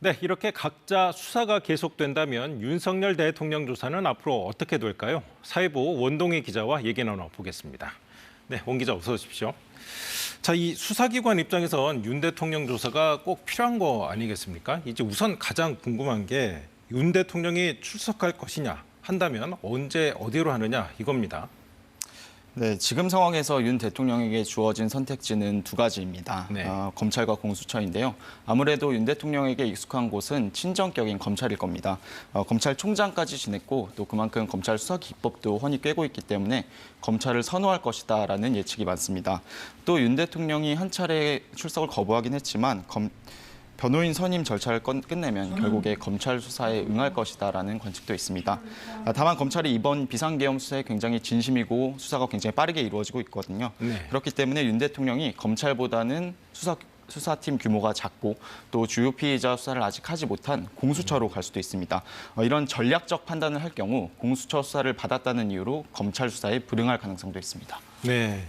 네, 이렇게 각자 수사가 계속된다면 윤석열 대통령 조사는 앞으로 어떻게 될까요? 사회부 원동희 기자와 얘기 나눠보겠습니다. 네, 원 기자 어서 오십시오. 자, 이 수사기관 입장에선 윤 대통령 조사가 꼭 필요한 거 아니겠습니까? 이제 우선 가장 궁금한 게 윤 대통령이 출석할 것이냐, 한다면 언제 어디로 하느냐 이겁니다. 네, 지금 상황에서 윤 대통령에게 주어진 선택지는 두 가지입니다. 네. 검찰과 공수처인데요. 아무래도 윤 대통령에게 익숙한 곳은 친정격인 검찰일 겁니다. 검찰총장까지 지냈고 또 그만큼 검찰 수사 기법도 훤히 꿰고 있기 때문에 검찰을 선호할 것이다라는 예측이 많습니다. 또 윤 대통령이 한 차례 출석을 거부하긴 했지만 변호인 선임 절차를 끝내면 결국에 검찰 수사에 응할 것이다라는 관측도 있습니다. 다만 검찰이 이번 비상계엄 수사에 굉장히 진심이고 수사가 굉장히 빠르게 이루어지고 있거든요. 네. 그렇기 때문에 윤 대통령이 검찰보다는 수사팀 규모가 작고 또 주요 피의자 수사를 아직 하지 못한 공수처로 갈 수도 있습니다. 이런 전략적 판단을 할 경우 공수처 수사를 받았다는 이유로 검찰 수사에 불응할 가능성도 있습니다. 네.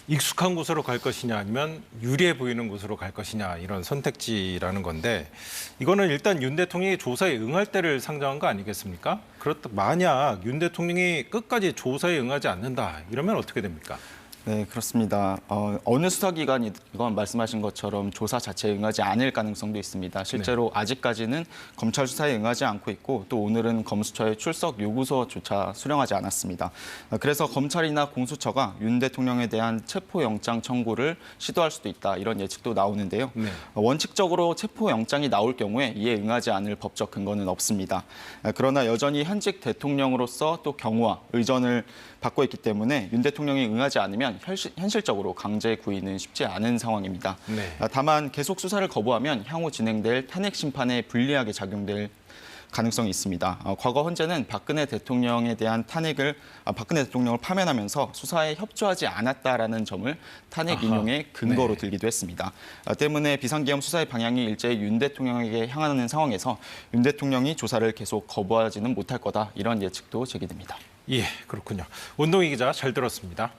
익숙한 곳으로 갈 것이냐 아니면 유리해 보이는 곳으로 갈 것이냐 이런 선택지라는 건데 이거는 일단 윤 대통령이 조사에 응할 때를 상정한 거 아니겠습니까? 그렇다 만약 윤 대통령이 끝까지 조사에 응하지 않는다 이러면 어떻게 됩니까? 네, 그렇습니다. 어느 수사기관이건 말씀하신 것처럼 조사 자체에 응하지 않을 가능성도 있습니다. 실제로 아직까지는 검찰 수사에 응하지 않고 있고 또 오늘은 검수처의 출석 요구서조차 수령하지 않았습니다. 그래서 검찰이나 공수처가 윤 대통령에 대한 체포영장 청구를 시도할 수도 있다 이런 예측도 나오는데요. 네. 원칙적으로 체포영장이 나올 경우에 이에 응하지 않을 법적 근거는 없습니다. 그러나 여전히 현직 대통령으로서 또 경호와 의전을 받고 있기 때문에 윤 대통령이 응하지 않으면 현실적으로 강제 구인은 쉽지 않은 상황입니다. 네. 다만 계속 수사를 거부하면 향후 진행될 탄핵 심판에 불리하게 작용될 가능성이 있습니다. 과거 헌재는 박근혜 대통령에 대한 박근혜 대통령을 파면하면서 수사에 협조하지 않았다라는 점을 탄핵 인용의 근거로 네. 들기도 했습니다. 때문에 비상계엄 수사의 방향이 일제히 윤 대통령에게 향하는 상황에서 윤 대통령이 조사를 계속 거부하지는 못할 거다 이런 예측도 제기됩니다. 예, 그렇군요. 원동희 기자 잘 들었습니다.